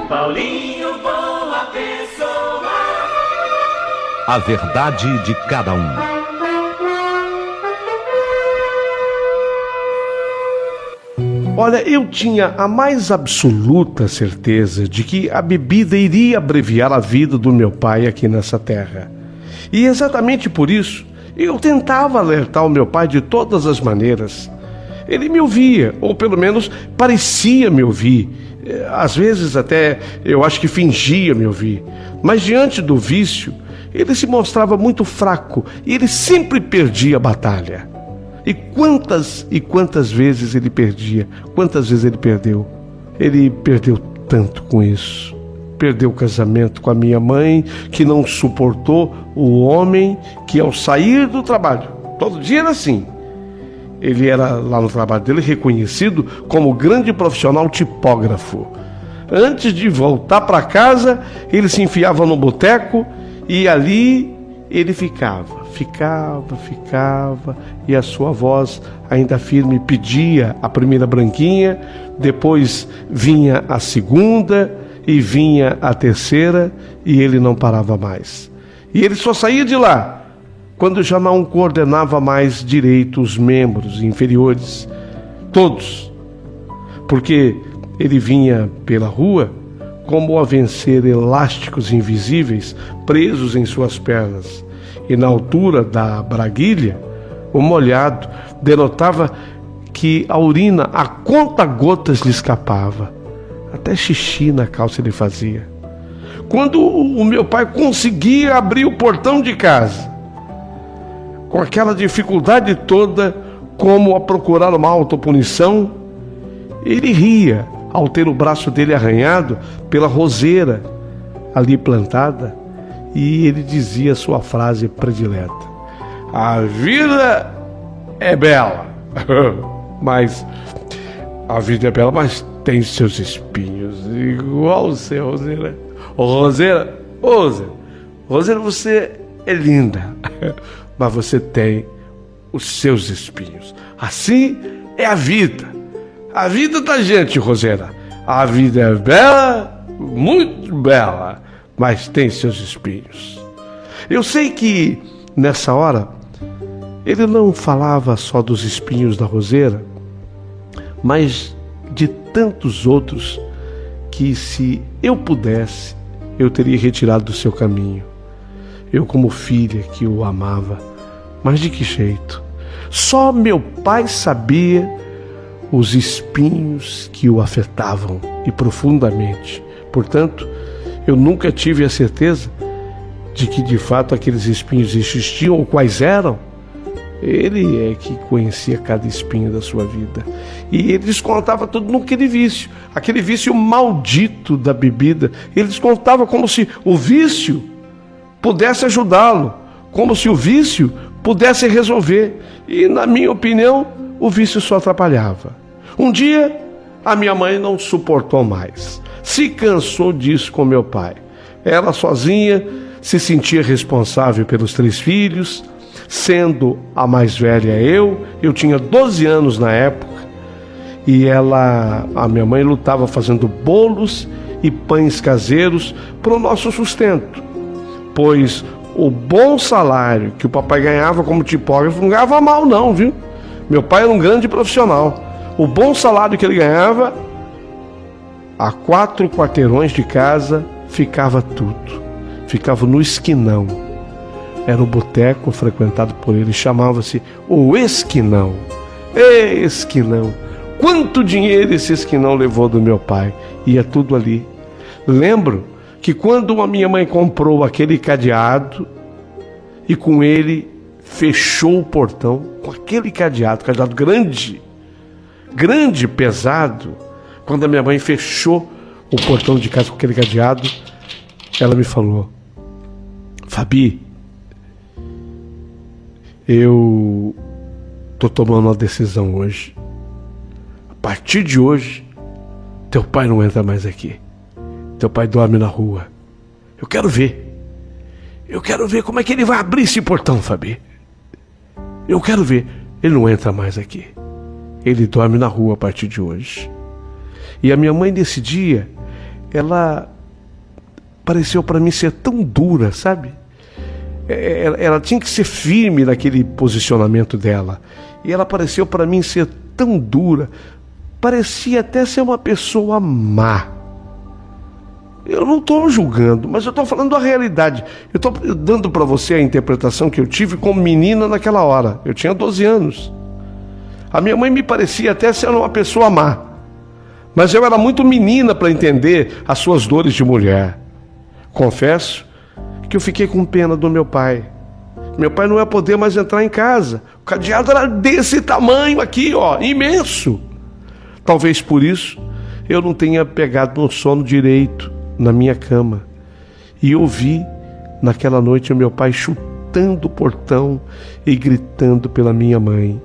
Paulinho, boa pessoa. A verdade de cada um. Olha, eu tinha a mais absoluta certeza de que a bebida iria abreviar a vida do meu pai aqui nessa terra. E exatamente por isso, eu tentava alertar o meu pai de todas as maneiras. Ele me ouvia, ou pelo menos parecia me ouvir. Às vezes até eu acho que fingia me ouvir. Mas diante do vício, ele se mostrava muito fraco e ele sempre perdia a batalha. E quantas vezes ele perdia, quantas vezes ele perdeu. Ele perdeu tanto com isso. Perdeu o casamento com a minha mãe, que não suportou o homem que ao sair do trabalho, todo dia era assim. Ele era lá no trabalho dele reconhecido como grande profissional tipógrafo. Antes de voltar para casa, ele se enfiava no boteco e ali ele ficava, e a sua voz ainda firme pedia a primeira branquinha, depois vinha a segunda e vinha a terceira e ele não parava mais. E ele só saía de lá quando já não coordenava mais direito os membros inferiores, todos, porque ele vinha pela rua como a vencer elásticos invisíveis presos em suas pernas, e na altura da braguilha, o molhado denotava que a urina a conta-gotas lhe escapava, até xixi na calça ele fazia. Quando o meu pai conseguia abrir o portão de casa, com aquela dificuldade toda, como a procurar uma autopunição, ele ria ao ter o braço dele arranhado pela roseira ali plantada, e ele dizia sua frase predileta: a vida é bela, mas a vida é bela, mas tem seus espinhos, igual o seu, Roseira. Roseira, Roseira, você é linda, mas você tem os seus espinhos. Assim é a vida da gente, Roseira. A vida é bela, muito bela, mas tem seus espinhos. Eu sei que nessa hora ele não falava só dos espinhos da roseira, mas de tantos outros que, se eu pudesse, eu teria retirado do seu caminho. Eu, como filha que o amava, mas de que jeito? Só meu pai sabia os espinhos que o afetavam e profundamente. Portanto, eu nunca tive a certeza de que de fato aqueles espinhos existiam ou quais eram. Ele é que conhecia cada espinho da sua vida. E ele descontava tudo naquele vício, aquele vício maldito da bebida. Ele descontava como se o vício pudesse ajudá-lo, como se o vício pudesse resolver. E, na minha opinião, o vício só atrapalhava. Um dia, a minha mãe não suportou mais. Se cansou disso com meu pai. Ela sozinha se sentia responsável pelos 3 filhos, sendo a mais velha eu tinha 12 anos na época, e a minha mãe lutava fazendo bolos e pães caseiros para o nosso sustento, pois o bom salário que o papai ganhava como tipógrafo não ganhava mal não, viu? Meu pai era um grande profissional. O bom salário que ele ganhava, a 4 quarteirões de casa ficava tudo. Ficava no esquinão. Era um boteco frequentado por ele, chamava-se o Esquinão. Ei, Esquinão! Quanto dinheiro esse esquinão levou do meu pai? Ia tudo ali. Lembro que quando a minha mãe comprou aquele cadeado e com ele fechou o portão, com aquele cadeado grande, pesado, quando a minha mãe fechou o portão de casa com aquele cadeado, ela me falou: Fabi, eu tô tomando uma decisão hoje. A partir de hoje, teu pai não entra mais aqui. Teu pai dorme na rua. Eu quero ver como é que ele vai abrir esse portão, Fabi. Eu quero ver. Ele não entra mais aqui. Ele dorme na rua a partir de hoje. E a minha mãe, nesse dia, ela pareceu para mim ser tão dura, sabe? Ela tinha que ser firme naquele posicionamento dela. E ela pareceu para mim ser tão dura. Parecia até ser uma pessoa má. Eu não estou julgando, mas eu estou falando da realidade. Eu estou dando para você a interpretação que eu tive como menina naquela hora. Eu tinha 12 anos. A minha mãe me parecia até ser uma pessoa má. Mas eu era muito menina para entender as suas dores de mulher. Confesso que eu fiquei com pena do meu pai. Meu pai não ia poder mais entrar em casa. O cadeado era desse tamanho aqui, ó, imenso. Talvez por isso eu não tenha pegado no sono direito na minha cama. E ouvi naquela noite o meu pai chutando o portão e gritando pela minha mãe.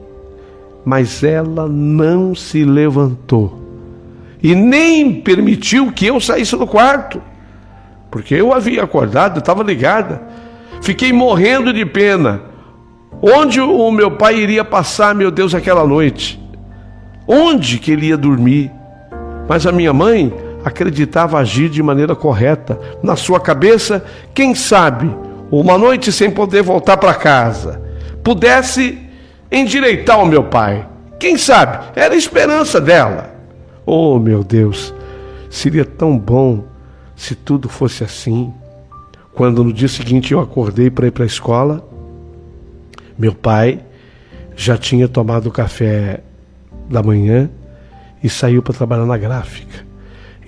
Mas ela não se levantou e nem permitiu que eu saísse do quarto. Porque eu havia acordado, estava ligada. Fiquei morrendo de pena. Onde o meu pai iria passar, meu Deus, aquela noite? Onde que ele ia dormir? Mas a minha mãe acreditava agir de maneira correta. Na sua cabeça, quem sabe, uma noite sem poder voltar para casa, pudesse endireitar o meu pai. Quem sabe? Era a esperança dela. Oh, meu Deus, seria tão bom se tudo fosse assim. Quando no dia seguinte eu acordei para ir para a escola, meu pai já tinha tomado o café da manhã e saiu para trabalhar na gráfica.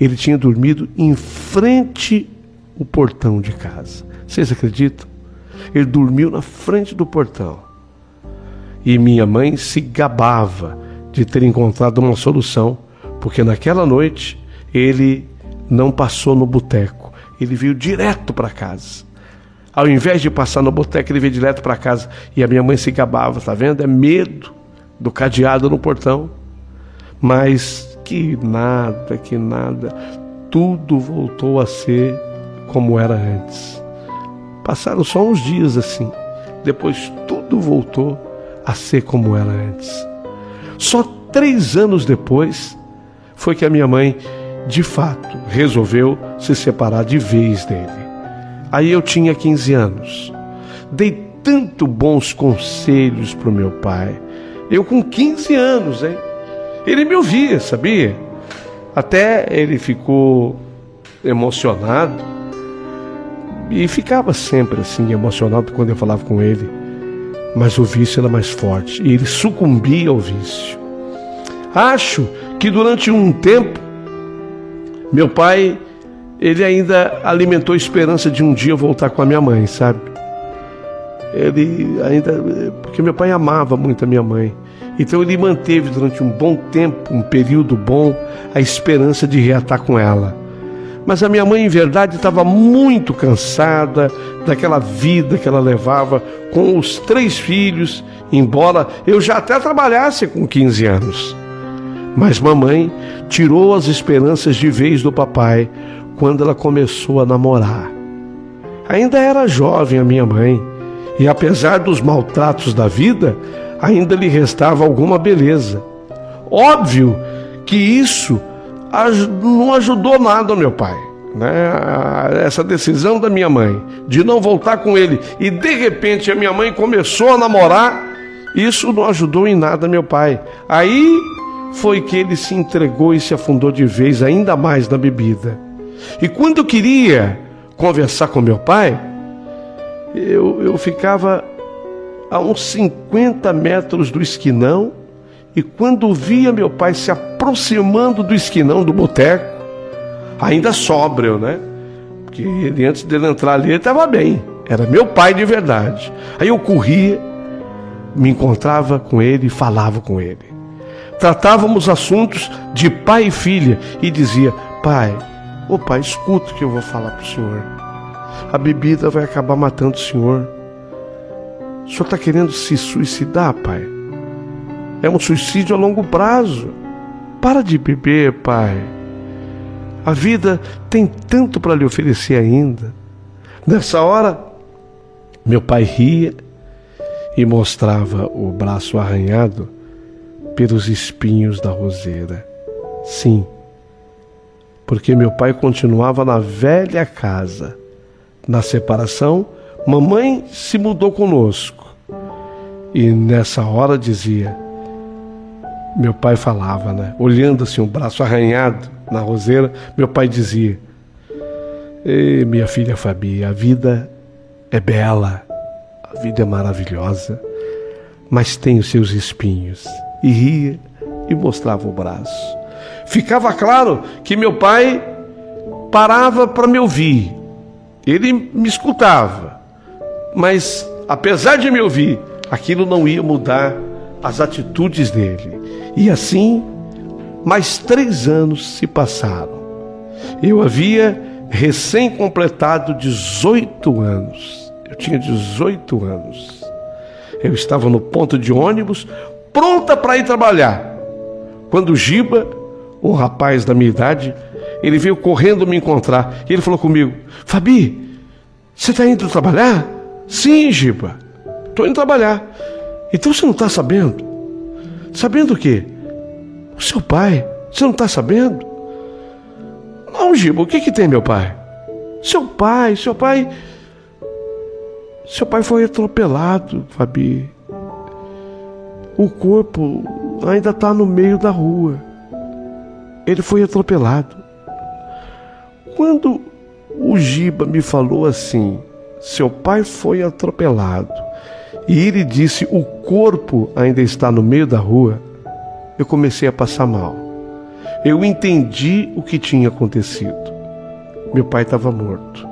Ele tinha dormido em frente ao portão de casa. Vocês acreditam? Ele dormiu na frente do portão. E minha mãe se gabava de ter encontrado uma solução, porque naquela noite ele não passou no boteco, ele veio direto para casa. Ao invés de passar no boteco, ele veio direto para casa. E a minha mãe se gabava, tá vendo? É medo do cadeado no portão. Mas que nada, tudo voltou a ser como era antes. Passaram só uns dias assim, depois tudo voltou a ser como era antes. Só 3 anos depois foi que a minha mãe, de fato, resolveu se separar de vez dele. Aí eu tinha 15 anos. Dei tanto bons conselhos para o meu pai. Eu com 15 anos, hein? Ele me ouvia, sabia? Até ele ficou emocionado. E ficava sempre assim, emocionado quando eu falava com ele. Mas o vício era mais forte. E ele sucumbia ao vício. Acho que durante um tempo, meu pai, ele ainda alimentou a esperança de um dia voltar com a minha mãe, sabe? Ele ainda... Porque meu pai amava muito a minha mãe. Então ele manteve durante um bom tempo, um período bom, a esperança de reatar com ela. Mas a minha mãe, em verdade, estava muito cansada daquela vida que ela levava com os 3 filhos, embora eu já até trabalhasse com 15 anos. Mas mamãe tirou as esperanças de vez do papai quando ela começou a namorar. Ainda era jovem a minha mãe, e apesar dos maltratos da vida, ainda lhe restava alguma beleza. Óbvio que isso não ajudou nada ao meu pai, né? Essa decisão da minha mãe de não voltar com ele, e de repente a minha mãe começou a namorar, isso não ajudou em nada meu pai. Aí foi que ele se entregou e se afundou de vez ainda mais na bebida. E quando eu queria conversar com meu pai, eu ficava a uns 50 metros do esquinão, e quando via meu pai se aproximando do esquinão do boteco, ainda sóbrio, né? Porque ele, antes dele entrar ali, ele estava bem. Era meu pai de verdade. Aí eu corria, me encontrava com ele e falava com ele. Tratávamos assuntos de pai e filha e dizia: pai, ô pai, escuta o que eu vou falar para o senhor. A bebida vai acabar matando o senhor. O senhor está querendo se suicidar, pai? É um suicídio a longo prazo. Para de beber, pai. A vida tem tanto para lhe oferecer ainda. Nessa hora, meu pai ria e mostrava o braço arranhado pelos espinhos da roseira. Sim, porque meu pai continuava na velha casa. Na separação, mamãe se mudou conosco. E nessa hora dizia, meu pai falava, né? Olhando assim, um braço arranhado na roseira, meu pai dizia, ei, minha filha Fabi, a vida é bela, a vida é maravilhosa, mas tem os seus espinhos. E ria e mostrava o braço. Ficava claro que meu pai parava para me ouvir. Ele me escutava, mas apesar de me ouvir, aquilo não ia mudar as atitudes dele. E assim, mais 3 anos se passaram. Eu havia recém-completado 18 anos. Eu tinha 18 anos. Eu estava no ponto de ônibus, pronta para ir trabalhar, quando o Giba, um rapaz da minha idade, ele veio correndo me encontrar. E ele falou comigo, Fabi, você está indo trabalhar? Sim, Giba, estou indo trabalhar. Então você não está sabendo? Sabendo o quê? O seu pai, você não está sabendo? Não, Giba, o que tem, meu pai? Seu pai foi atropelado, Fabi. O corpo ainda está no meio da rua. Ele foi atropelado. Quando o Giba me falou assim, seu pai foi atropelado, e ele disse, o corpo ainda está no meio da rua, eu comecei a passar mal. Eu entendi o que tinha acontecido. Meu pai estava morto.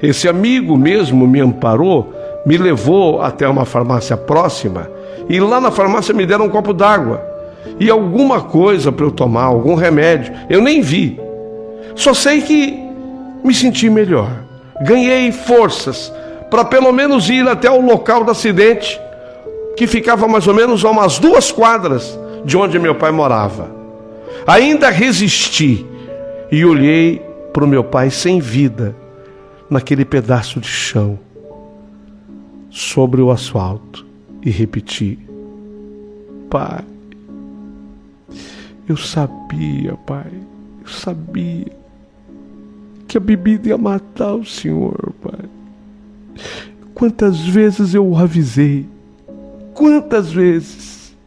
Esse amigo mesmo me amparou, me levou até uma farmácia próxima, e lá na farmácia me deram um copo d'água e alguma coisa para eu tomar, algum remédio. Eu nem vi. Só sei que me senti melhor. Ganhei forças para pelo menos ir até o local do acidente, que ficava mais ou menos a umas 2 quadras de onde meu pai morava. Ainda resisti e olhei para o meu pai sem vida, naquele pedaço de chão, sobre o asfalto, e repeti, pai, eu sabia, pai, eu sabia que a bebida ia matar o senhor, pai. Quantas vezes eu o avisei, quantas vezes.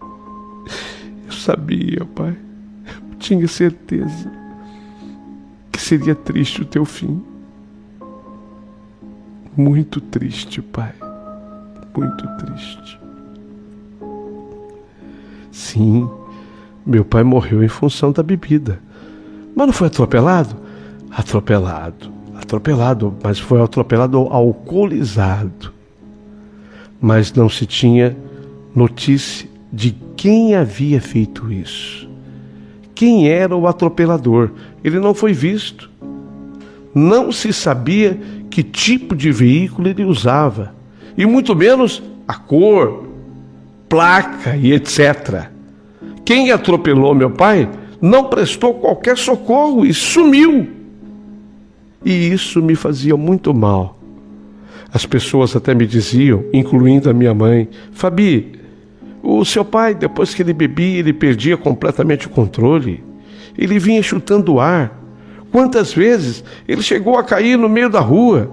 Eu sabia, pai, eu tinha certeza que seria triste o teu fim. Muito triste, pai, muito triste. Sim, meu pai morreu em função da bebida. Mas não foi atropelado? Atropelado, mas foi atropelado alcoolizado. Mas não se tinha notícia de quem havia feito isso. Quem era o atropelador? Ele não foi visto. Não se sabia que tipo de veículo ele usava, e muito menos a cor, placa e etc. Quem atropelou meu pai não prestou qualquer socorro e sumiu. E isso me fazia muito mal. As pessoas até me diziam, incluindo a minha mãe, Fabi, o seu pai, depois que ele bebia, ele perdia completamente o controle. Ele vinha chutando o ar. Quantas vezes ele chegou a cair no meio da rua?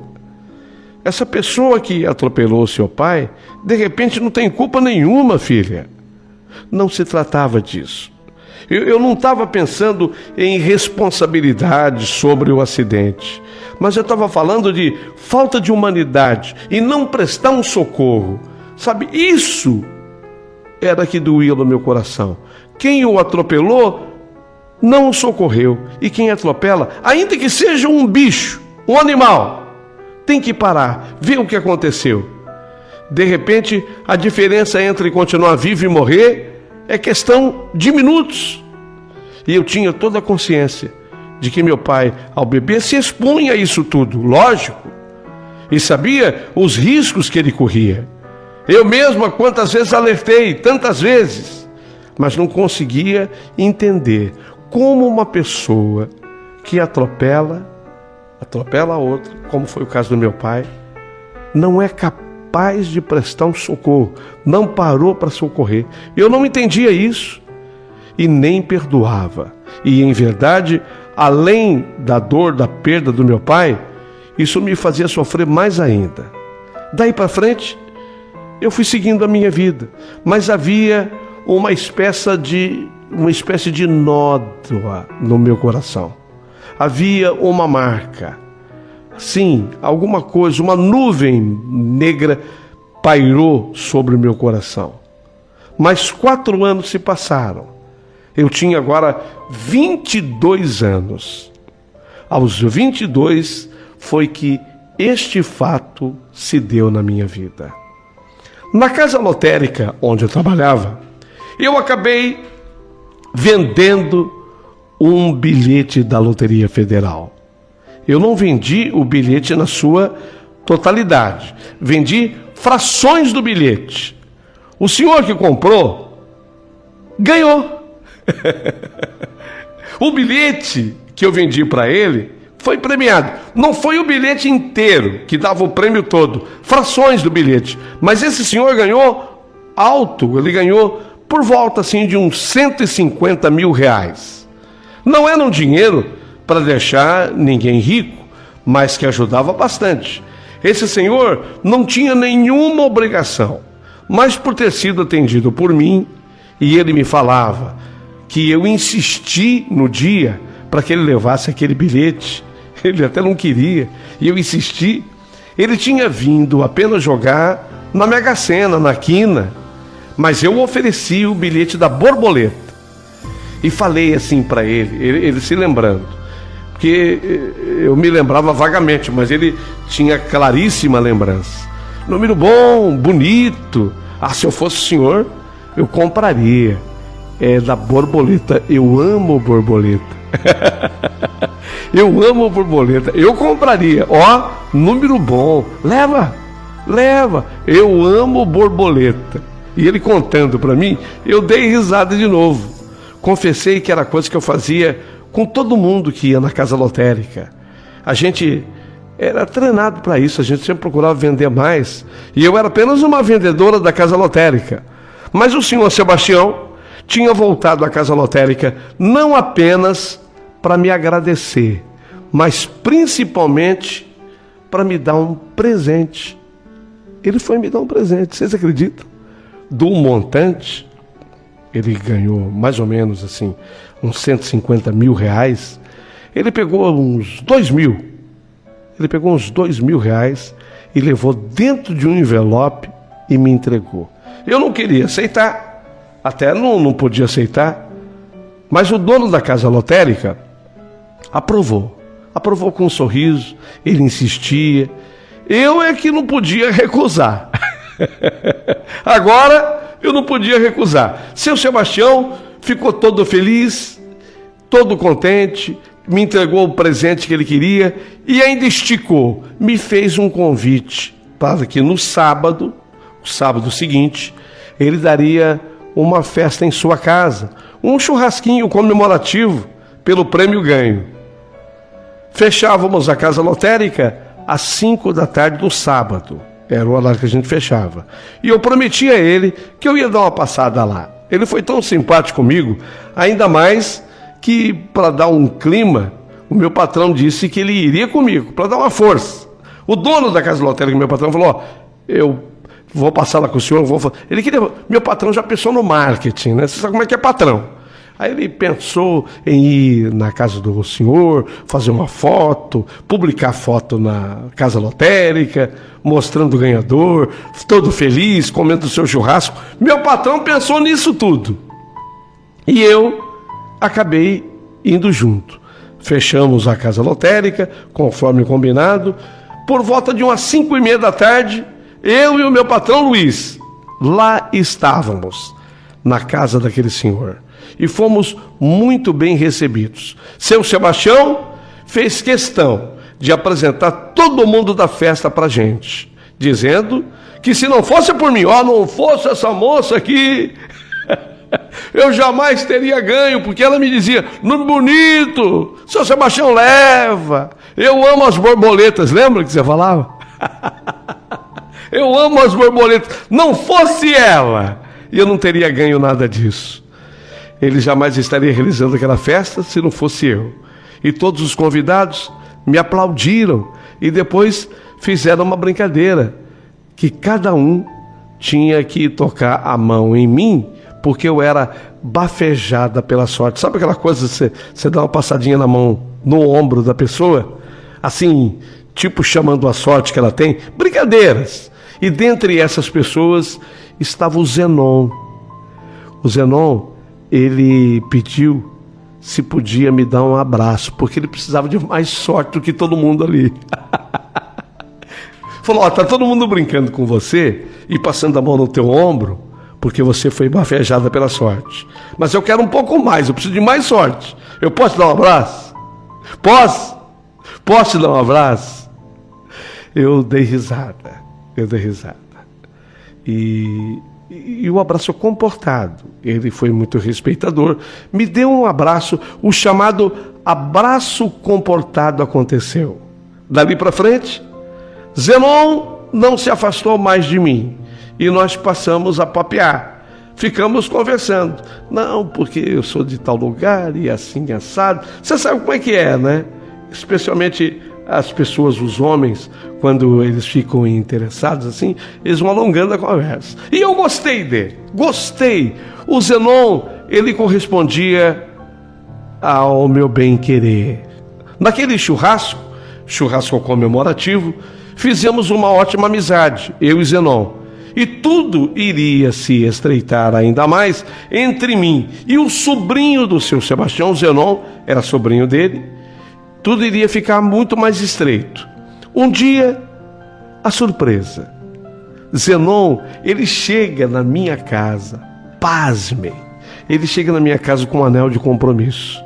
Essa pessoa que atropelou seu pai, de repente não tem culpa nenhuma, filha. Não se tratava disso. Eu não estava pensando em responsabilidade sobre o acidente, mas eu estava falando de falta de humanidade e não prestar um socorro. Sabe, isso era que doía no meu coração. Quem o atropelou não o socorreu. E quem atropela, ainda que seja um bicho, um animal, tem que parar, ver o que aconteceu. De repente, a diferença entre continuar vivo e morrer é questão de minutos. E eu tinha toda a consciência de que meu pai, ao beber, se expunha a isso tudo, lógico, e sabia os riscos que ele corria. Eu mesma quantas vezes alertei, tantas vezes, mas não conseguia entender como uma pessoa que atropela a outra, como foi o caso do meu pai, não é capaz de prestar um socorro, não parou para socorrer. Eu não entendia isso e nem perdoava. E em verdade, além da dor, da perda do meu pai, isso me fazia sofrer mais ainda. Daí para frente, eu fui seguindo a minha vida, mas havia uma espécie de nódoa no meu coração. Havia uma marca. Sim, alguma coisa, uma nuvem negra pairou sobre o meu coração. Mas 4 anos se passaram. Eu tinha agora 22 anos. Aos 22 foi que este fato se deu na minha vida. Na casa lotérica onde eu trabalhava, eu acabei vendendo um bilhete da Loteria Federal. Eu não vendi o bilhete na sua totalidade, vendi frações do bilhete. O senhor que comprou ganhou. O bilhete que eu vendi para ele foi premiado. Não foi o bilhete inteiro que dava o prêmio todo, frações do bilhete. Mas esse senhor ganhou alto, ele ganhou por volta assim de uns 150 mil reais. Não era um dinheiro para deixar ninguém rico, mas que ajudava bastante. Esse senhor não tinha nenhuma obrigação, mas por ter sido atendido por mim, e ele me falava que eu insisti no dia para que ele levasse aquele bilhete. Ele até não queria, e eu insisti. Ele tinha vindo apenas jogar na Mega Sena, na quina, mas eu ofereci o bilhete da borboleta. E falei assim para ele se lembrando, porque eu me lembrava vagamente, mas ele tinha claríssima lembrança. Número bom, bonito. Se eu fosse o senhor, eu compraria. É da borboleta. Eu amo borboleta. Eu amo borboleta. Eu compraria. Número bom. Leva. Eu amo borboleta. E ele contando para mim, eu dei risada de novo. Confessei que era coisa que eu fazia com todo mundo que ia na casa lotérica. A gente era treinado para isso, a gente sempre procurava vender mais. E eu era apenas uma vendedora da casa lotérica. Mas o senhor Sebastião tinha voltado à casa lotérica não apenas para me agradecer, mas principalmente para me dar um presente. Ele foi me dar um presente, vocês acreditam? Do montante, ele ganhou mais ou menos assim, uns 150 mil reais. Ele pegou uns 2 mil. Ele pegou uns 2 mil reais e levou dentro de um envelope e me entregou. Eu não queria aceitar, até não podia aceitar, mas o dono da casa lotérica aprovou com um sorriso. Ele insistia, eu é que não podia recusar. Agora eu não podia recusar. Seu Sebastião ficou todo feliz, todo contente, me entregou o presente que ele queria e ainda esticou, me fez um convite para que no sábado, o sábado seguinte, ele daria uma festa em sua casa, um churrasquinho comemorativo pelo prêmio ganho. Fechávamos a casa lotérica às 5 da tarde do sábado, era o horário que a gente fechava, e eu prometi a ele que eu ia dar uma passada lá. Ele foi tão simpático comigo, ainda mais que, para dar um clima, o meu patrão disse que ele iria comigo, para dar uma força. O dono da casa lotérica, meu patrão, falou, eu vou passar lá com o senhor, Ele queria, meu patrão já pensou no marketing, né? Você sabe como é que é patrão. Aí ele pensou em ir na casa do senhor, fazer uma foto, publicar foto na casa lotérica, mostrando o ganhador, todo feliz, comendo o seu churrasco. Meu patrão pensou nisso tudo. E eu acabei indo junto. Fechamos a casa lotérica, conforme combinado. Por volta de umas 5:30 da tarde, eu e o meu patrão Luiz, lá estávamos, na casa daquele senhor. E fomos muito bem recebidos. Seu Sebastião fez questão de apresentar todo mundo da festa para a gente, dizendo que se não fosse por mim, não fosse essa moça aqui, eu jamais teria ganho, porque ela me dizia, nome bonito, seu Sebastião leva, eu amo as borboletas, lembra que você falava? Eu amo as borboletas, não fosse ela, eu não teria ganho nada disso. Ele jamais estaria realizando aquela festa se não fosse eu. E todos os convidados me aplaudiram e depois fizeram uma brincadeira, que cada um tinha que tocar a mão em mim, porque eu era bafejada pela sorte. Sabe aquela coisa, você dá uma passadinha na mão, no ombro da pessoa, assim, tipo chamando a sorte que ela tem? Brincadeiras. E dentre essas pessoas estava o Zenon. O Zenon, ele pediu se podia me dar um abraço, porque ele precisava de mais sorte do que todo mundo ali. Falou, tá todo mundo brincando com você e passando a mão no teu ombro, porque você foi bafejada pela sorte. Mas eu quero um pouco mais, eu preciso de mais sorte. Eu posso te dar um abraço? Posso? Posso te dar um abraço? Eu dei risada. E o abraço comportado. Ele foi muito respeitador. Me deu um abraço, o chamado abraço comportado aconteceu. Dali para frente, Zenon não se afastou mais de mim. E nós passamos a papear. Ficamos conversando. Não, porque eu sou de tal lugar e assim assado. Você sabe como é que é, né? Especialmente as pessoas, os homens, quando eles ficam interessados assim, eles vão alongando a conversa. E eu gostei dele, gostei. O Zenon, ele correspondia ao meu bem-querer. Naquele churrasco comemorativo, fizemos uma ótima amizade, eu e Zenon. E tudo iria se estreitar ainda mais entre mim e o sobrinho do seu Sebastião. O Zenon era sobrinho dele. Tudo iria ficar muito mais estreito. Um dia, a surpresa. Zenon, ele chega na minha casa, pasmem, ele chega na minha casa com um anel de compromisso.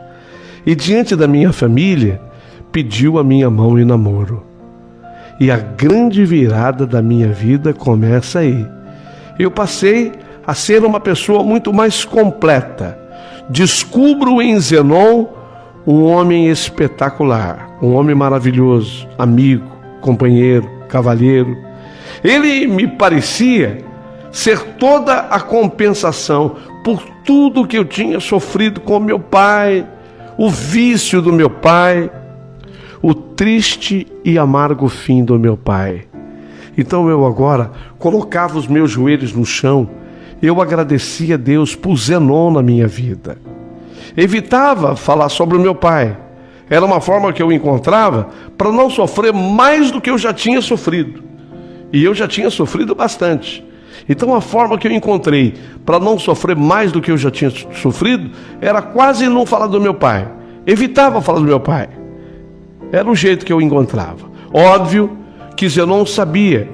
E diante da minha família, pediu a minha mão em namoro. E a grande virada da minha vida começa aí. Eu passei a ser uma pessoa muito mais completa. Descubro em Zenon um homem espetacular, um homem maravilhoso, amigo, companheiro, cavalheiro. Ele me parecia ser toda a compensação por tudo que eu tinha sofrido com meu pai, o vício do meu pai, o triste e amargo fim do meu pai. Então eu agora colocava os meus joelhos no chão, eu agradecia a Deus por Zenon na minha vida. Evitava falar sobre o meu pai. Era uma forma que eu encontrava para não sofrer mais do que eu já tinha sofrido. E eu já tinha sofrido bastante. Então a forma que eu encontrei para não sofrer mais do que eu já tinha sofrido era quase não falar do meu pai. Evitava falar do meu pai. Era o jeito que eu encontrava. Óbvio que Zenon sabia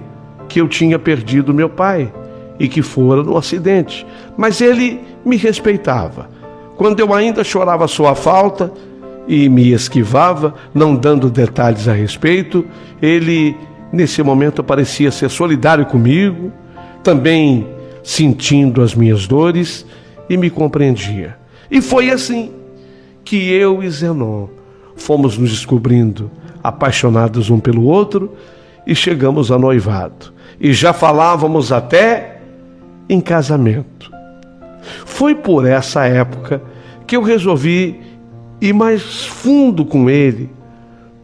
que eu tinha perdido meu pai e que fora num acidente. Mas ele me respeitava. Quando eu ainda chorava sua falta e me esquivava, não dando detalhes a respeito, ele, nesse momento, parecia ser solidário comigo, também sentindo as minhas dores e me compreendia. E foi assim que eu e Zenon fomos nos descobrindo apaixonados um pelo outro e chegamos a noivado. E já falávamos até em casamento. Foi por essa época que eu resolvi ir mais fundo com ele,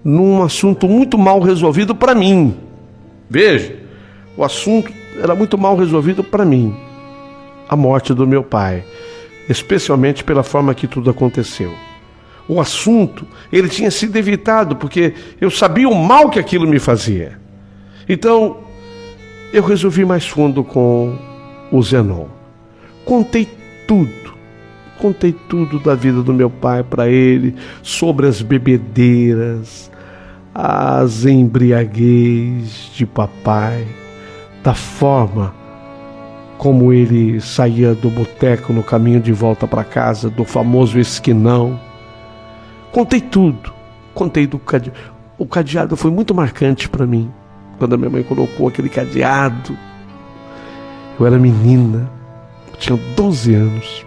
num assunto muito mal resolvido para mim. Veja, o assunto era muito mal resolvido para mim. A morte do meu pai, especialmente pela forma que tudo aconteceu. O assunto, ele tinha sido evitado, porque eu sabia o mal que aquilo me fazia. Então, eu resolvi mais fundo com o Zenon. Contei tudo da vida do meu pai para ele, sobre as bebedeiras, as embriaguez de papai, da forma como ele saía do boteco no caminho de volta para casa, do famoso esquinão. Contei tudo, contei do cadeado. O cadeado foi muito marcante para mim, quando a minha mãe colocou aquele cadeado. Eu era menina, tinha 12 anos.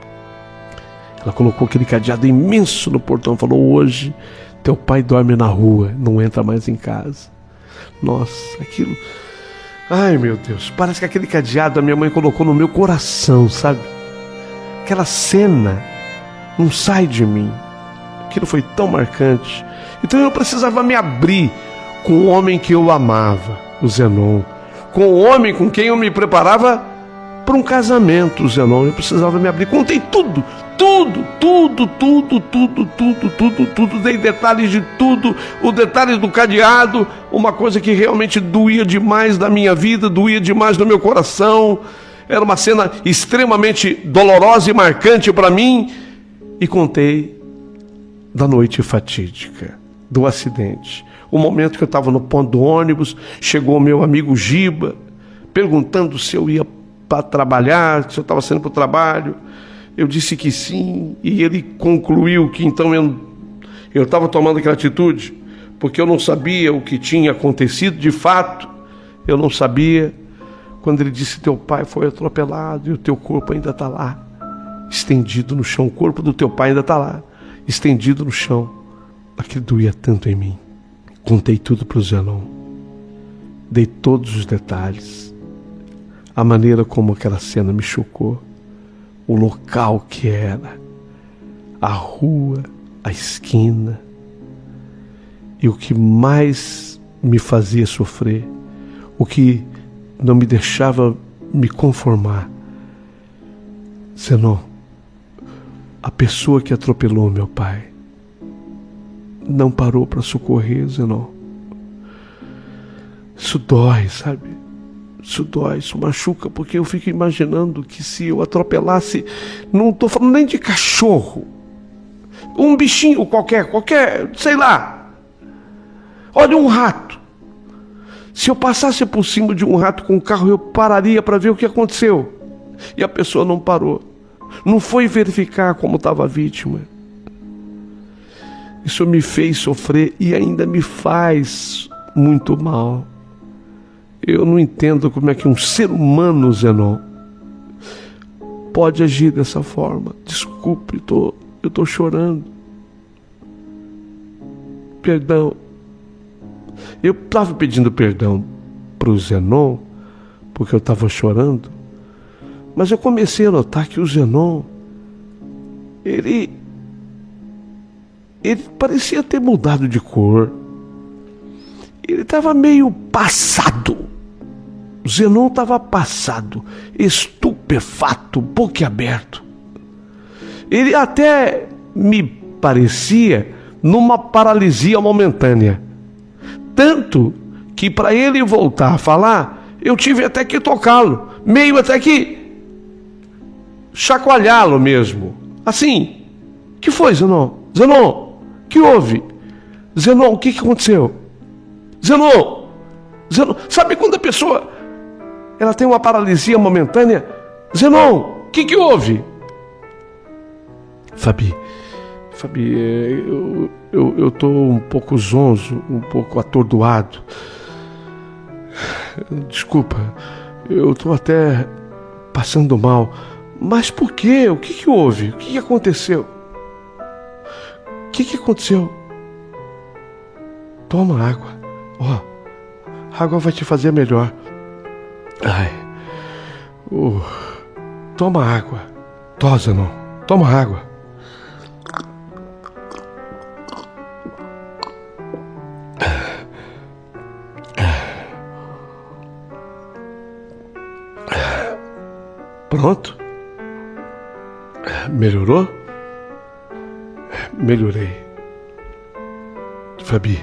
Ela colocou aquele cadeado imenso no portão e falou: hoje teu pai dorme na rua, não entra mais em casa. Nossa, aquilo... Ai, meu Deus, parece que aquele cadeado a minha mãe colocou no meu coração, sabe? Aquela cena não sai de mim. aquilo foi tão marcante. Então eu precisava me abrir com o homem que eu amava, o Zenon, com o homem com quem eu me preparava para um casamento, o Zenon. Eu precisava me abrir. Contei tudo, dei detalhes de tudo, o detalhe do cadeado, uma coisa que realmente doía demais da minha vida, doía demais no meu coração. Era uma cena extremamente dolorosa e marcante para mim. E contei da noite fatídica, do acidente. O momento que eu estava no ponto do ônibus, chegou o meu amigo Giba, perguntando se eu ia para trabalhar, se eu estava saindo para o trabalho. Eu disse que sim, e ele concluiu que então eu estava tomando aquela atitude porque eu não sabia o que tinha acontecido de fato. Eu não sabia. Quando ele disse: teu pai foi atropelado e o teu corpo ainda está lá, estendido no chão. O corpo do teu pai ainda está lá, estendido no chão. Aquilo doía tanto em mim. Contei tudo para o Zenon, dei todos os detalhes, a maneira como aquela cena me chocou, o local que era, a rua, a esquina. E o que mais me fazia sofrer, o que não me deixava me conformar: Zenon, a pessoa que atropelou meu pai não parou para socorrer, Zenon. Isso dói, sabe? Isso dói, isso machuca, porque eu fico imaginando que se eu atropelasse, não estou falando nem de cachorro, um bichinho qualquer, sei lá, olha, um rato. Se eu passasse por cima de um rato com um carro, eu pararia para ver o que aconteceu. E a pessoa não parou, não foi verificar como estava a vítima. Isso me fez sofrer e ainda me faz muito mal. Eu não entendo como é que um ser humano, Zenon, pode agir dessa forma. Desculpe, eu estou chorando. Perdão. Eu estava pedindo perdão para o Zenon porque eu estava chorando, mas eu comecei a notar que o Zenon, ele parecia ter mudado de cor. Ele estava meio passado. O Zenon estava passado, estupefato, boquiaberto. Ele até me parecia numa paralisia momentânea. Tanto que para ele voltar a falar, eu tive até que tocá-lo, meio até que chacoalhá-lo mesmo. Assim, que foi, Zenon? Zenon, que houve? Zenon, o que aconteceu? Zenon, sabe quando a pessoa ela tem uma paralisia momentânea? Zenon, o que houve? Fabi, eu estou um pouco zonzo, um pouco atordoado. Desculpa, eu estou até passando mal. Mas por quê? O que houve? O que aconteceu? O que aconteceu? Toma água. A água vai te fazer melhor. Ai. Toma água. Tosa, não. Toma água. Pronto? Melhorou? Melhorei. Fabi,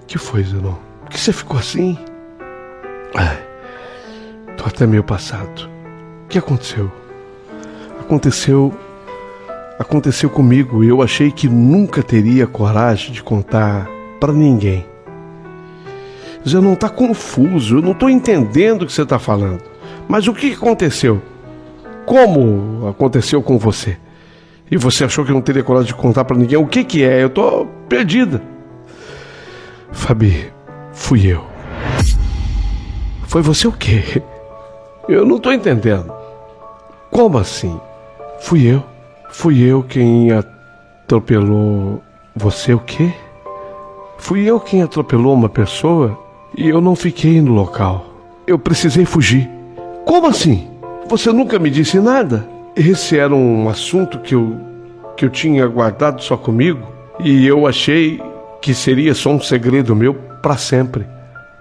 que foi, Zenon? Por que você ficou assim? Ai, tô até meio passado. O que aconteceu? Aconteceu comigo. Eu achei que nunca teria coragem de contar para ninguém. Zenon, tá confuso. Eu não tô entendendo o que você tá falando. Mas o que aconteceu? Como aconteceu com você? E você achou que não teria coragem de contar para ninguém? O que é? Eu tô perdida. Fabi, fui eu. Foi você o quê? Eu não tô entendendo. Como assim? Fui eu quem atropelou você o quê? Fui eu quem atropelou uma pessoa e eu não fiquei no local. Eu precisei fugir. Como assim? Você nunca me disse nada? Esse era um assunto que eu que eu tinha guardado só comigo e eu achei que seria só um segredo meu para sempre.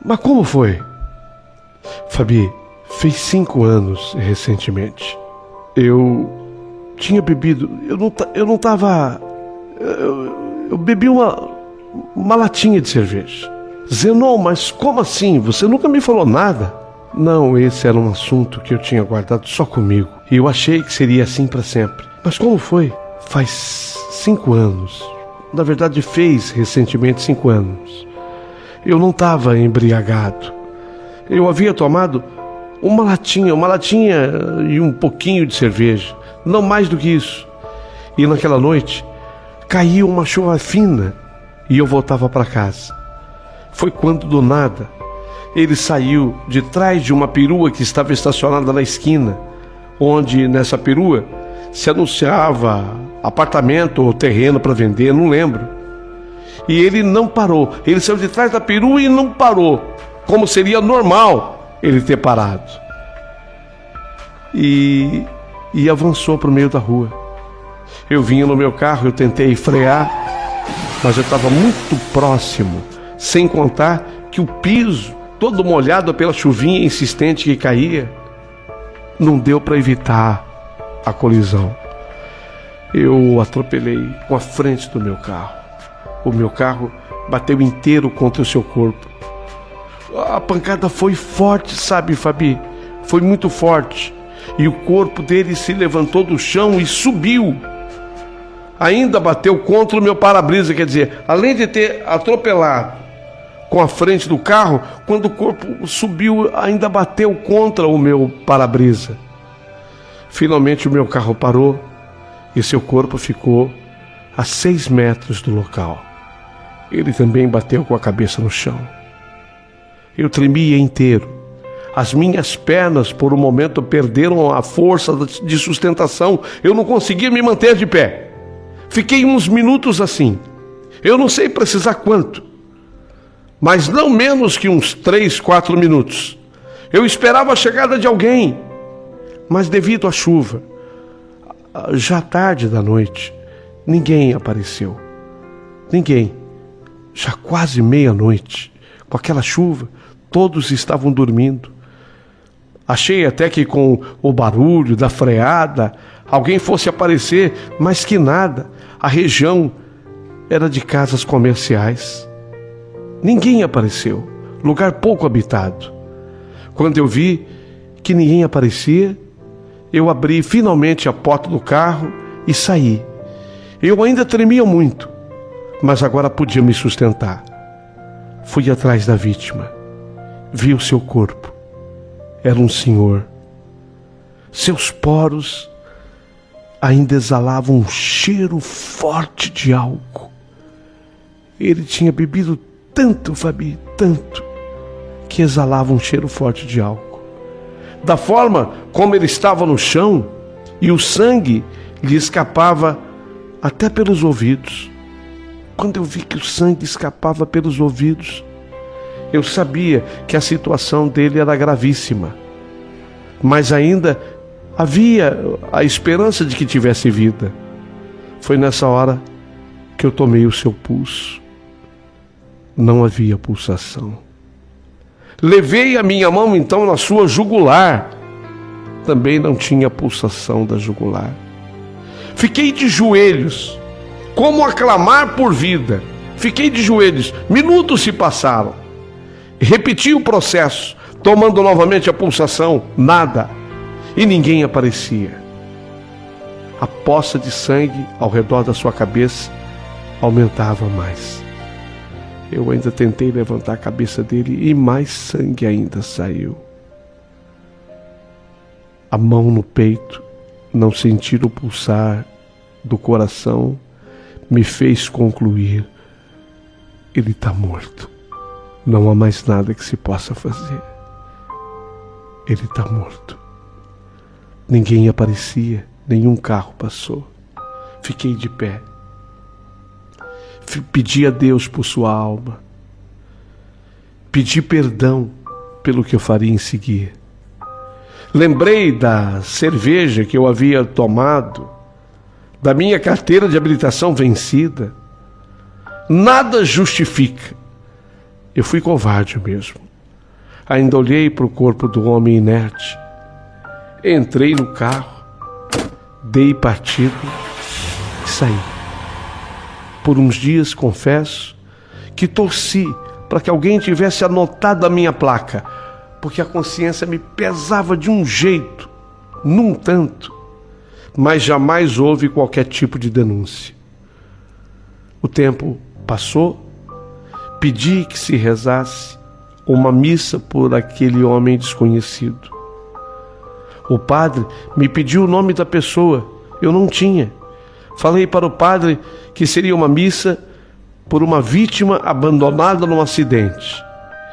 Mas como foi? Fabi, fez 5 anos recentemente. Eu tinha bebido, eu não estava... Eu bebi uma latinha de cerveja. Zenon, mas como assim? Você nunca me falou nada? Não, esse era um assunto que eu tinha guardado só comigo. E eu achei que seria assim para sempre. Mas como foi? Faz 5 anos. Na verdade, fez recentemente 5 anos. Eu não estava embriagado. Eu havia tomado uma latinha e um pouquinho de cerveja. Não mais do que isso. E naquela noite, caiu uma chuva fina e eu voltava para casa. Foi quando, do nada, ele saiu de trás de uma perua que estava estacionada na esquina, onde nessa perua se anunciava apartamento ou terreno para vender, não lembro. E ele não parou. Ele saiu de trás da perua e não parou, como seria normal ele ter parado. E avançou para o meio da rua. Eu vinha no meu carro, eu tentei frear, mas eu estava muito próximo, sem contar que o piso, todo molhado pela chuvinha insistente que caía, não deu para evitar a colisão. Eu atropelei com a frente do meu carro. O meu carro bateu inteiro contra o seu corpo. A pancada foi forte, sabe, Fabi? Foi muito forte. E o corpo dele se levantou do chão e subiu. Ainda bateu contra o meu para-brisa, quer dizer, além de ter atropelado com a frente do carro, quando o corpo subiu, ainda bateu contra o meu para-brisa. Finalmente o meu carro parou e seu corpo ficou a 6 metros do local. Ele também bateu com a cabeça no chão. Eu tremia inteiro. As minhas pernas, por um momento, perderam a força de sustentação. Eu não conseguia me manter de pé. Fiquei uns minutos assim. Eu não sei precisar quanto, mas não menos que uns 3, 4 minutos. Eu esperava a chegada de alguém, mas devido à chuva, já tarde da noite, ninguém apareceu. Ninguém. Já quase meia-noite, com aquela chuva, todos estavam dormindo. Achei até que com o barulho da freada alguém fosse aparecer, mas que nada. A região era de casas comerciais. Ninguém apareceu, lugar pouco habitado. Quando eu vi que ninguém aparecia, eu abri finalmente a porta do carro e saí. Eu ainda tremia muito, mas agora podia me sustentar. Fui atrás da vítima. Vi o seu corpo. Era um senhor. Seus poros ainda exalavam um cheiro forte de álcool. Ele tinha bebido tanto, Fabi, tanto, que exalava um cheiro forte de álcool. Da forma como ele estava no chão, e o sangue lhe escapava até pelos ouvidos. Quando eu vi que o sangue escapava pelos ouvidos, eu sabia que a situação dele era gravíssima, mas ainda havia a esperança de que tivesse vida. Foi nessa hora que eu tomei o seu pulso. Não havia pulsação. Levei a minha mão então na sua jugular. Também não tinha pulsação da jugular. Fiquei de joelhos, como aclamar por vida. Fiquei de joelhos, minutos se passaram. Repeti o processo, tomando novamente a pulsação, nada. E ninguém aparecia. A poça de sangue ao redor da sua cabeça aumentava mais. Eu ainda tentei levantar a cabeça dele e mais sangue ainda saiu. A mão no peito, não sentir o pulsar do coração, me fez concluir: ele está morto. Não há mais nada que se possa fazer. Ele está morto. Ninguém aparecia, nenhum carro passou. Fiquei de pé. Pedi a Deus por sua alma. Pedi perdão pelo que eu faria em seguir. Lembrei da cerveja que eu havia tomado, da minha carteira de habilitação vencida. Nada justifica. Eu fui covarde mesmo. Ainda olhei para o corpo do homem inerte. Entrei no carro, dei partido e saí. Por uns dias, confesso, que torci para que alguém tivesse anotado a minha placa, porque a consciência me pesava de um jeito, num tanto, mas jamais houve qualquer tipo de denúncia. O tempo passou, pedi que se rezasse uma missa por aquele homem desconhecido. O padre me pediu o nome da pessoa, eu não tinha. Falei para o padre que seria uma missa por uma vítima abandonada num acidente.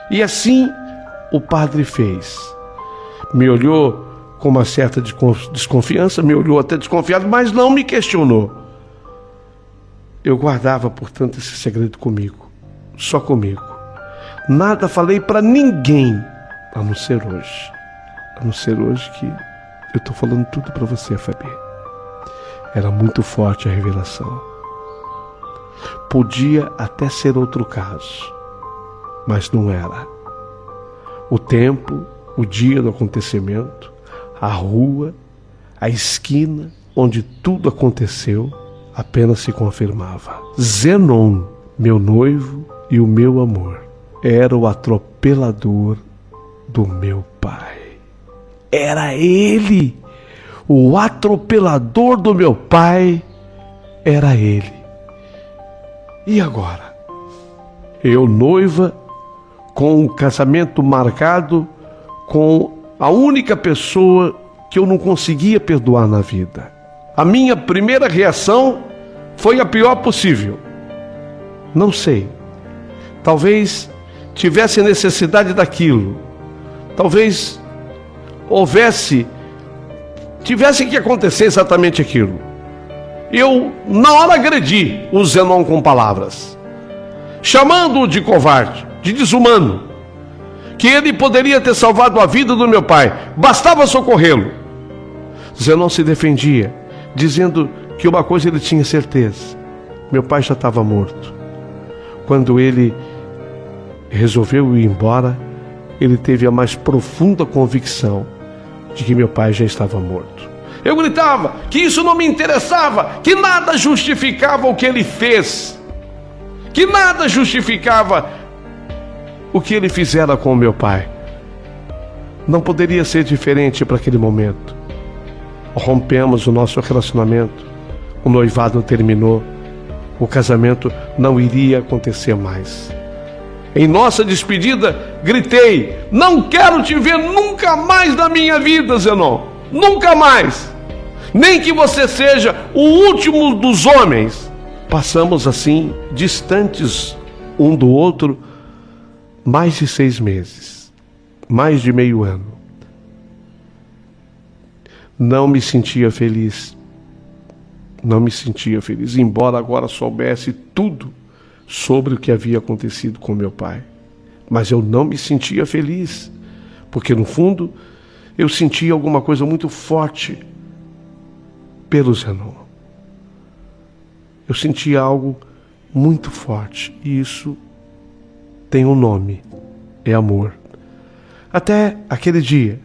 E assim o padre fez. Me olhou com uma certa desconfiança, me olhou até desconfiado, mas não me questionou. Eu guardava, portanto, esse segredo comigo, só comigo. Nada falei para ninguém, a não ser hoje. A não ser hoje que eu estou falando tudo para você, Fabi. Era muito forte a revelação. Podia até ser outro caso, mas não era. O tempo, o dia do acontecimento, a rua, a esquina onde tudo aconteceu, apenas se confirmava. Zenon, meu noivo e o meu amor, era o atropelador do meu pai. Era ele! O atropelador do meu pai era ele. E agora? Eu, noiva, com o casamento marcado com a única pessoa que eu não conseguia perdoar na vida. A minha primeira reação foi a pior possível. Não sei. Talvez tivesse necessidade daquilo. Talvez tivesse que acontecer exatamente aquilo. Eu, na hora, agredi o Zenon com palavras, chamando-o de covarde, de desumano, que ele poderia ter salvado a vida do meu pai, bastava socorrê-lo. Zenon se defendia, dizendo que uma coisa ele tinha certeza: meu pai já estava morto. Quando ele resolveu ir embora, ele teve a mais profunda convicção de que meu pai já estava morto. Eu gritava que isso não me interessava, que nada justificava o que ele fez, que nada justificava o que ele fizera com o meu pai. Não poderia ser diferente para aquele momento. Rompemos o nosso relacionamento, o noivado terminou, o casamento não iria acontecer mais. Em nossa despedida, gritei: não quero te ver nunca mais na minha vida, Zenon. Nunca mais. Nem que você seja o último dos homens. Passamos assim, distantes um do outro, mais de 6 meses. Mais de meio ano. Não me sentia feliz. Não me sentia feliz, embora agora soubesse tudo sobre o que havia acontecido com meu pai. Mas eu não me sentia feliz, porque no fundo eu sentia alguma coisa muito forte pelo Zenon. Eu sentia algo muito forte, e isso tem um nome: é amor. Até aquele dia,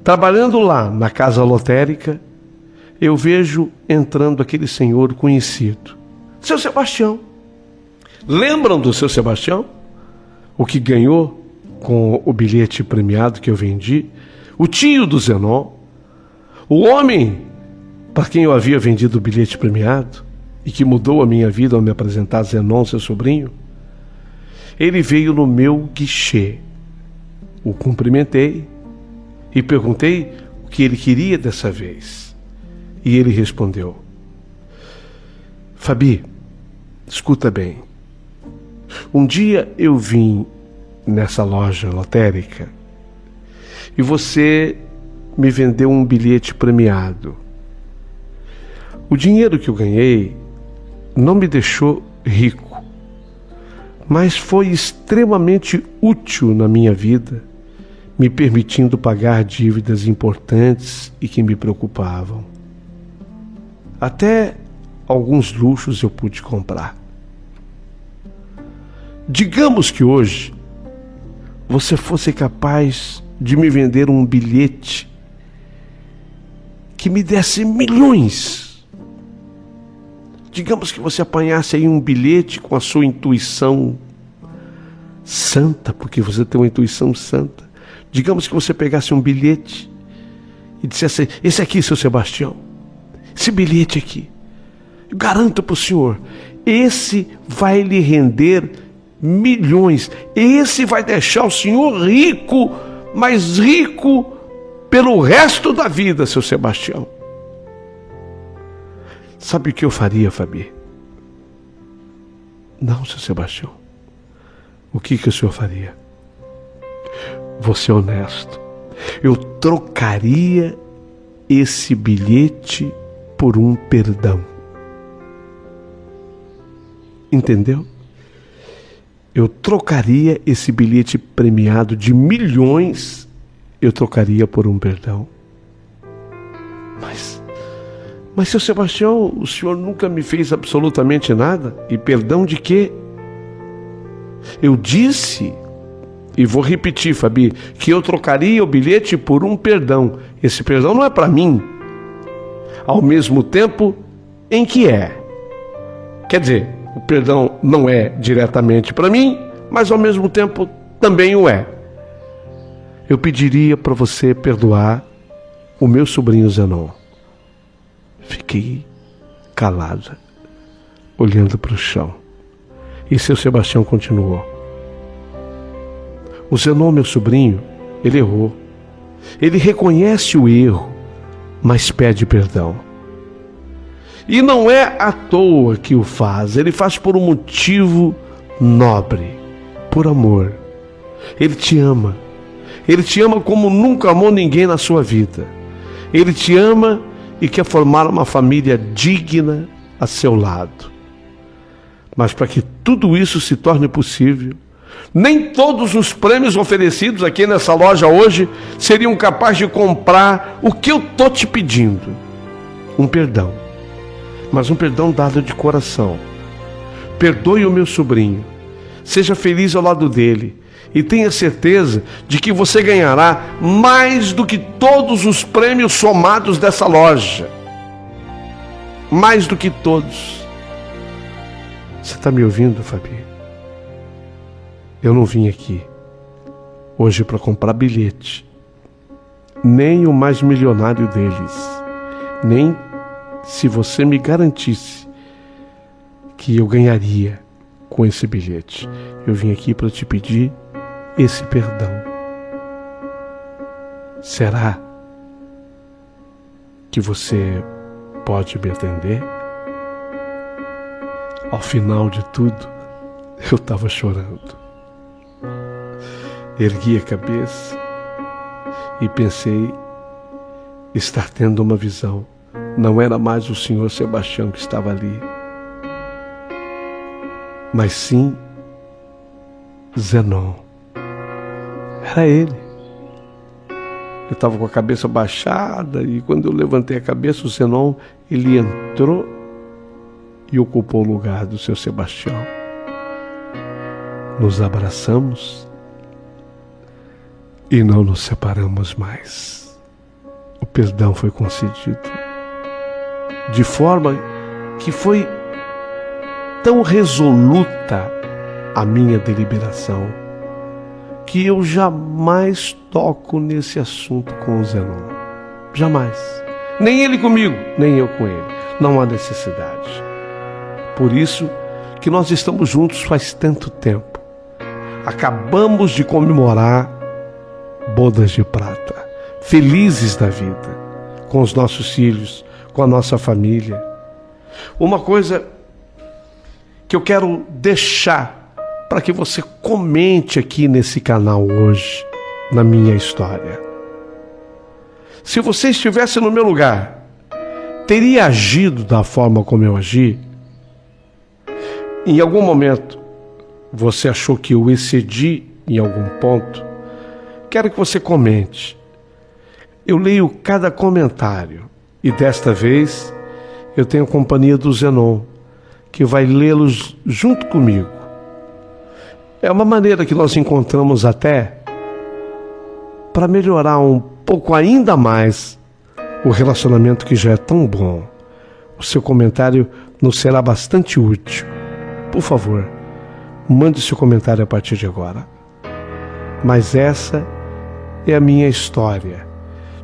trabalhando lá na casa lotérica, eu vejo entrando aquele senhor conhecido, seu Sebastião. Lembram do seu Sebastião? O que ganhou com o bilhete premiado que eu vendi? O tio do Zenon? O homem para quem eu havia vendido o bilhete premiado e que mudou a minha vida ao me apresentar Zenon, seu sobrinho? Ele veio no meu guichê. O cumprimentei e perguntei o que ele queria dessa vez. E ele respondeu: Fabi, escuta bem. Um dia eu vim nessa loja lotérica e você me vendeu um bilhete premiado. O dinheiro que eu ganhei não me deixou rico, mas foi extremamente útil na minha vida, me permitindo pagar dívidas importantes e que me preocupavam. Até alguns luxos eu pude comprar. Digamos que hoje você fosse capaz de me vender um bilhete que me desse milhões. Digamos que você apanhasse aí um bilhete com a sua intuição santa, porque você tem uma intuição santa. Digamos que você pegasse um bilhete e dissesse: esse aqui, seu Sebastião, esse bilhete aqui, eu garanto para o senhor, esse vai lhe render milhões, esse vai deixar o senhor rico, mas rico pelo resto da vida, seu Sebastião. Sabe o que eu faria, Fabi? Não, seu Sebastião. O que o senhor faria? Vou ser honesto. Eu trocaria esse bilhete por um perdão. Entendeu? Eu trocaria esse bilhete premiado de milhões, eu trocaria por um perdão. Mas seu Sebastião, o senhor nunca me fez absolutamente nada. E perdão de quê? Eu disse, e vou repetir, Fabi, que eu trocaria o bilhete por um perdão. Esse perdão não é para mim, ao mesmo tempo em que é. Quer dizer, o perdão não é diretamente para mim, mas ao mesmo tempo também o é. Eu pediria para você perdoar o meu sobrinho Zenon. Fiquei calada, olhando para o chão. E seu Sebastião continuou: o Zenon, meu sobrinho, ele errou. Ele reconhece o erro, mas pede perdão. E não é à toa que o faz. Ele faz por um motivo nobre, por amor. Ele te ama. Ele te ama como nunca amou ninguém na sua vida. Ele te ama e quer formar uma família digna a seu lado. Mas para que tudo isso se torne possível, nem todos os prêmios oferecidos aqui nessa loja hoje seriam capazes de comprar o que eu estou te pedindo. Um perdão. Mas um perdão dado de coração. Perdoe o meu sobrinho. Seja feliz ao lado dele. E tenha certeza de que você ganhará mais do que todos os prêmios somados dessa loja. Mais do que todos. Você está me ouvindo, Fabi? Eu não vim aqui hoje para comprar bilhete. Nem o mais milionário deles. Nem se você me garantisse que eu ganharia com esse bilhete. Eu vim aqui para te pedir esse perdão. Será que você pode me atender? Ao final de tudo, eu estava chorando. Ergui a cabeça e pensei estar tendo uma visão. Não era mais o senhor Sebastião que estava ali, mas sim Zenon. Era ele. Eu estava com a cabeça baixada e quando eu levantei a cabeça, o Zenon, ele entrou e ocupou o lugar do seu Sebastião. Nos abraçamos e não nos separamos mais. O perdão foi concedido. De forma que foi tão resoluta a minha deliberação que eu jamais toco nesse assunto com o Zenon. Jamais. Nem ele comigo, nem eu com ele. Não há necessidade. Por isso que nós estamos juntos faz tanto tempo. Acabamos de comemorar bodas de prata, felizes da vida, com os nossos filhos, com a nossa família. Uma coisa que eu quero deixar para que você comente aqui nesse canal hoje, na minha história. Se você estivesse no meu lugar, teria agido da forma como eu agi? Em algum momento, você achou que eu excedi em algum ponto? Quero que você comente. Eu leio cada comentário e desta vez eu tenho a companhia do Zenon, que vai lê-los junto comigo. É uma maneira que nós encontramos até para melhorar um pouco ainda mais o relacionamento que já é tão bom. O seu comentário nos será bastante útil. Por favor, mande seu comentário a partir de agora. Mas essa é a minha história.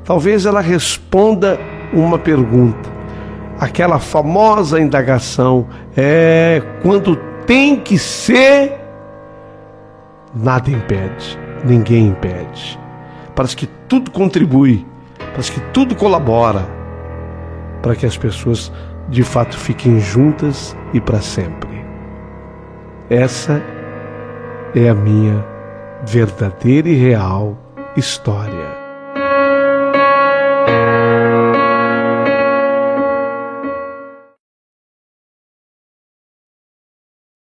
Talvez ela responda uma pergunta. Aquela famosa indagação quando tem que ser, nada impede, ninguém impede. Parece que tudo contribui, parece que tudo colabora para que as pessoas de fato fiquem juntas e para sempre. Essa é a minha verdadeira e real história.